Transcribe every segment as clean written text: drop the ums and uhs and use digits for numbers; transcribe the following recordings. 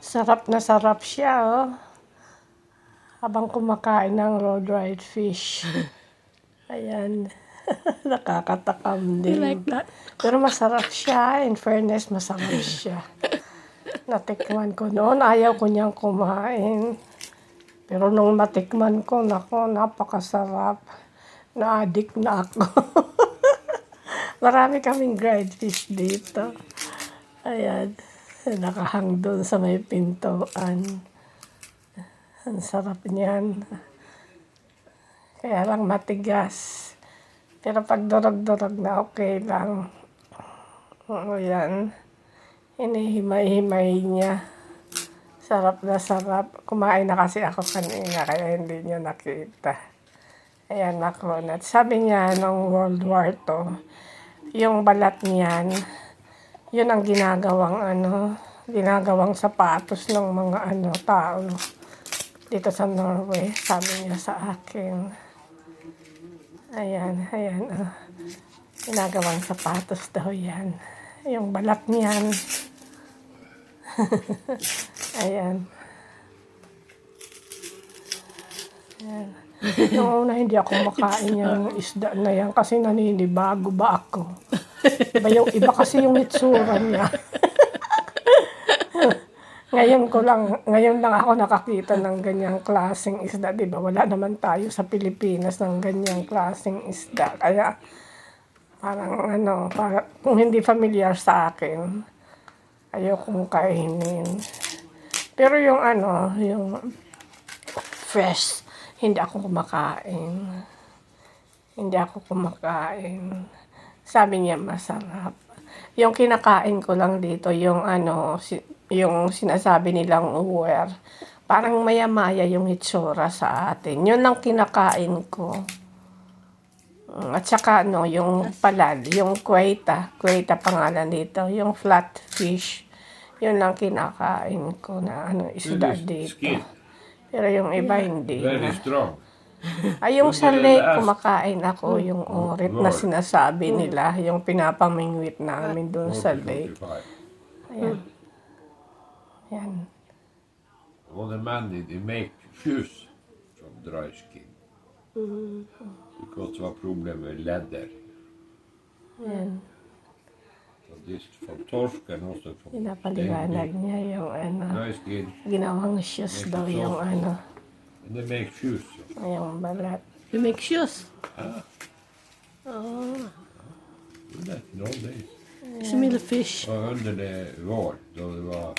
Sarap siya, oh. Habang kumakain ng raw-dried fish. Ayan. Nakakatakam din. You like that? Pero masarap siya. In fairness, masarap siya. Natikman ko noon. Ayaw ko niyang kumain. Pero nung natikman ko, nako, napakasarap. Na-addict na ako. Marami kaming dried fish dito. Ayan. Nakahang doon sa may pintuan. Ang sarap niyan. Kaya lang matigas. Pero pag durog-durog na okay lang. Oo, yan. Hinihimay-himay niya. Sarap na sarap. Kumain na kasi ako kanina kaya hindi niya nakita. Ayan, nakunat. Sabi niya nung World War II, yung balat niyan, yun ang ginagawang sapatos ng mga tao dito sa Norway. Sabi niya sa akin. Ayan. Ginagawang sapatos daw yan. Yung balat niyan. Ayan. Noong una hindi ako makain yung isda na yan kasi naninibago ba ako. Iba kasi yung itsura niya. Ngayon lang ako nakakita ng ganyang klaseng isda, di ba? Wala naman tayo sa Pilipinas ng ganyang klaseng isda. Kaya parang kung hindi familiar sa akin, ayokong kainin. Pero yung fresh, hindi ako kumakain. Sabi niya masarap. Yung kinakain ko lang dito, yung sinasabi nilang uwer. Parang maya-maya yung itsura sa atin. Yun lang kinakain ko. At saka yung palad, yung kuwaita pangalan dito, yung flat fish. Yun lang kinakain ko na isda dito. Pero yung iba hindi na. Ay, yung sa lake, kumakain ako yung orit na sinasabi nila, yung pinapamingwit namin doon sa lake. Ayan. Ayan. On the Mandy, they make shoes from dry skin. Because det var problem med läder. Ayan. Så det från torsken också från Pinapaliwanag niya yung dry skin. ginawang shoes daw yung And they make shoes. yung balat. You make shoes? Do that in all days. Smell fish. Och under det var då det var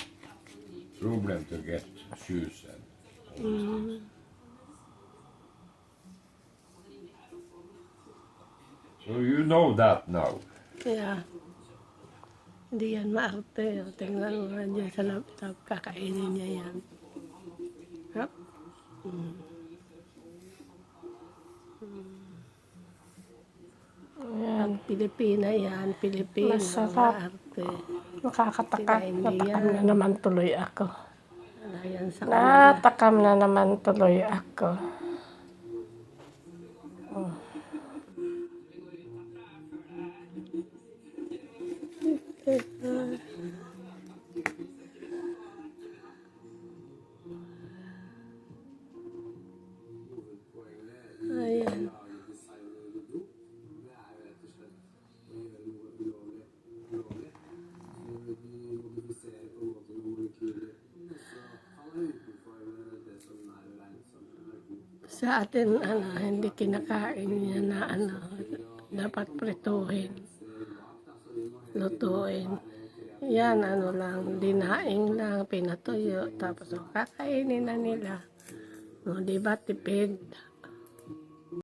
problem to get shoes. So you know that now. Yeah. Hindi yan maarte. O, tingnan mo nga dyan sa laptop. Kakainin niya yan. Yup. Ayan. Pilipina yan. Pilipina. Masarap. Maarte. Nakakatakam. Natakam na naman tuloy ako. Wala yan sa kanila. Natakam na naman tuloy ako. Ayan. Sa atin, hindi kinakain niya na dapat prituhin, lutuin. Yan, lang, dinaing lang, pinatuyo, tapos kakainin na nila. No, diba, tipid.